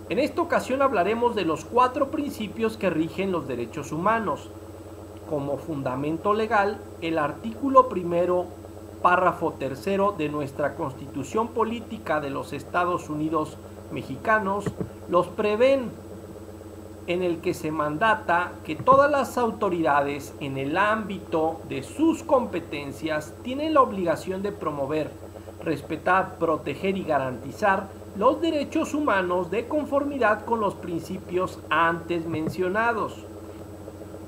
En esta ocasión hablaremos de los 4 principios que rigen los derechos humanos. Como fundamento legal, el artículo primero, párrafo tercero de nuestra Constitución Política de los Estados Unidos Mexicanos los prevén, en el que se mandata que todas las autoridades en el ámbito de sus competencias tienen la obligación de promover, respetar, proteger y garantizar los derechos humanos de conformidad con los principios antes mencionados.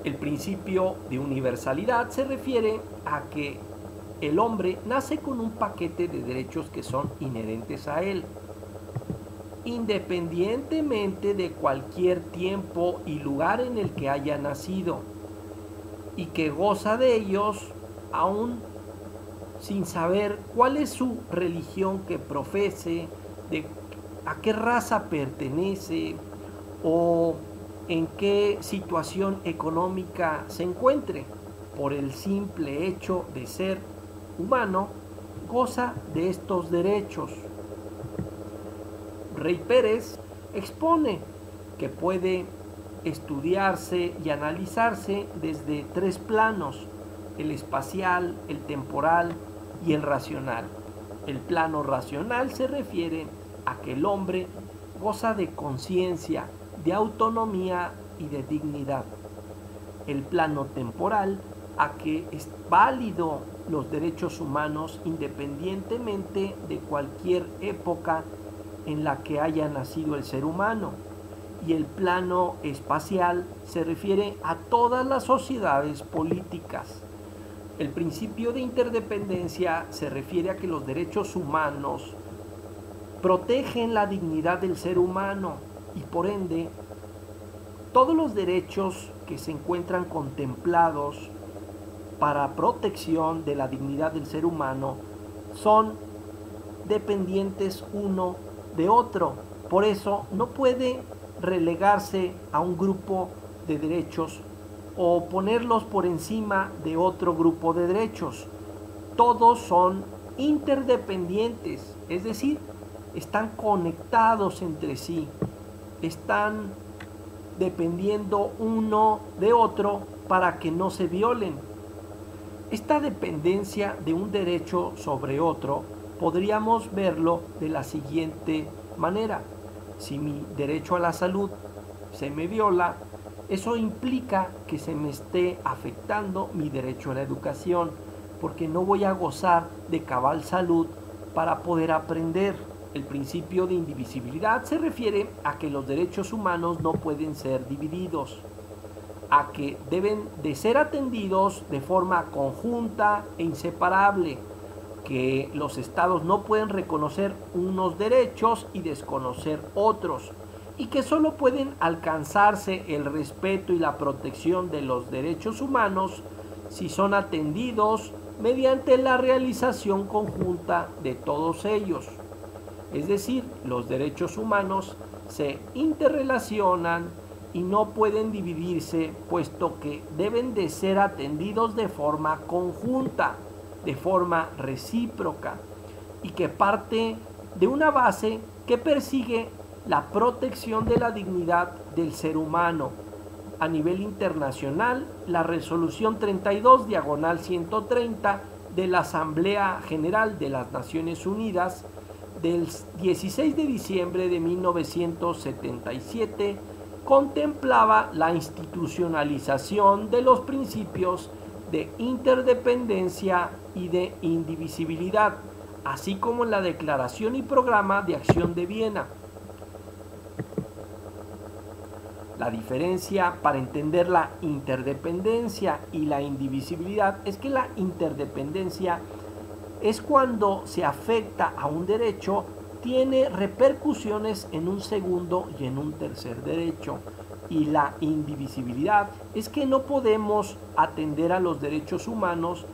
El principio de universalidad se refiere a que el hombre nace con un paquete de derechos que son inherentes a él, independientemente de cualquier tiempo y lugar en el que haya nacido, y que goza de ellos aún sin saber cuál es su religión que profese, de a qué raza pertenece o en qué situación económica se encuentre. Por el simple hecho de ser humano, goza de estos derechos. Rey Pérez expone que puede estudiarse y analizarse desde 3 planos: el espacial, el temporal y el racional. El plano racional se refiere a que el hombre goza de conciencia, de autonomía y de dignidad. El plano temporal a que es válido los derechos humanos independientemente de cualquier época en la que haya nacido el ser humano. Y el plano espacial se refiere a todas las sociedades políticas. El principio de interdependencia se refiere a que los derechos humanos protegen la dignidad del ser humano y por ende todos los derechos que se encuentran contemplados para protección de la dignidad del ser humano son dependientes uno de otro. Por eso no puede relegarse a un grupo de derechos o ponerlos por encima de otro grupo de derechos. Todos son interdependientes, es decir, están conectados entre sí, están dependiendo uno de otro para que no se violen. Esta dependencia de un derecho sobre otro podríamos verlo de la siguiente manera: si mi derecho a la salud se me viola, eso implica que se me esté afectando mi derecho a la educación, porque no voy a gozar de cabal salud para poder aprender. El principio de indivisibilidad se refiere a que los derechos humanos no pueden ser divididos, a que deben de ser atendidos de forma conjunta e inseparable, que los estados no pueden reconocer unos derechos y desconocer otros, y que solo pueden alcanzarse el respeto y la protección de los derechos humanos si son atendidos mediante la realización conjunta de todos ellos. Es decir, los derechos humanos se interrelacionan y no pueden dividirse, puesto que deben de ser atendidos de forma conjunta, de forma recíproca, y que parte de una base que persigue la protección de la dignidad del ser humano. A nivel internacional, la resolución 32/130 de la Asamblea General de las Naciones Unidas del 16 de diciembre de 1977 contemplaba la institucionalización de los principios de interdependencia y de indivisibilidad, así como la Declaración y Programa de Acción de Viena. La diferencia para entender la interdependencia y la indivisibilidad es que la interdependencia es cuando se afecta a un derecho, tiene repercusiones en un segundo y en un tercer derecho. Y la indivisibilidad es que no podemos atender a los derechos humanos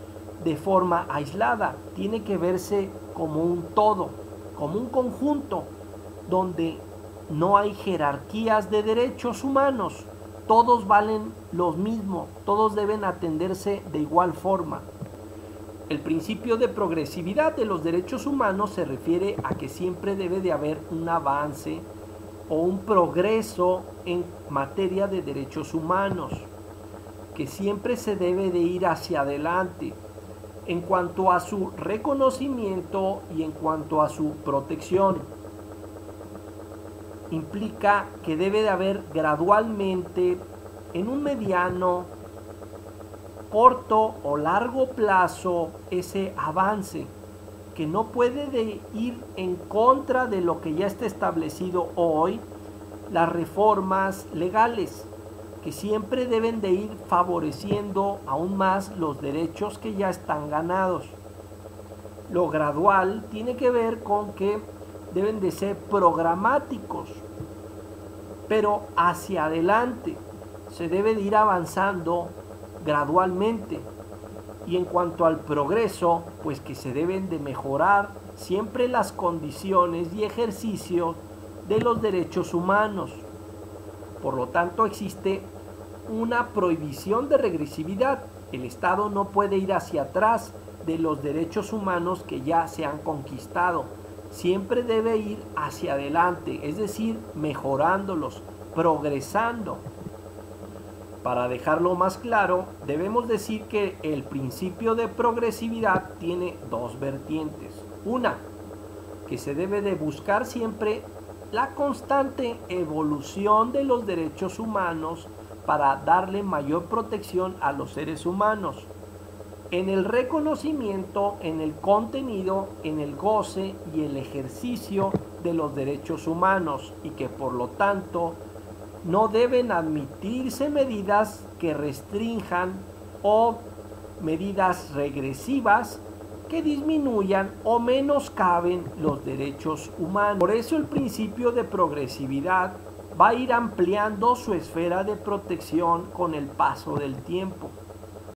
de forma aislada, tiene que verse como un todo, como un conjunto, donde no hay jerarquías de derechos humanos, todos valen lo mismo, todos deben atenderse de igual forma. El principio de progresividad de los derechos humanos se refiere a que siempre debe de haber un avance o un progreso en materia de derechos humanos, que siempre se debe de ir hacia adelante en cuanto a su reconocimiento y en cuanto a su protección. Implica que debe de haber gradualmente, en un mediano, corto o largo plazo, ese avance, que no puede de ir en contra de lo que ya está establecido hoy, las reformas legales, que siempre deben de ir favoreciendo aún más los derechos que ya están ganados. Lo gradual tiene que ver con que deben de ser programáticos, pero hacia adelante se debe de ir avanzando gradualmente. Y en cuanto al progreso, pues que se deben de mejorar siempre las condiciones y ejercicio de los derechos humanos. Por lo tanto, existe una prohibición de regresividad. El Estado no puede ir hacia atrás de los derechos humanos que ya se han conquistado. Siempre debe ir hacia adelante, es decir, mejorándolos, progresando. Para dejarlo más claro, debemos decir que el principio de progresividad tiene dos vertientes. Una, que se debe de buscar siempre la constante evolución de los derechos humanos para darle mayor protección a los seres humanos, en el reconocimiento, en el contenido, en el goce y el ejercicio de los derechos humanos, y que por lo tanto no deben admitirse medidas que restrinjan o medidas regresivas que disminuyan o menoscaben los derechos humanos. Por eso el principio de progresividad va a ir ampliando su esfera de protección con el paso del tiempo.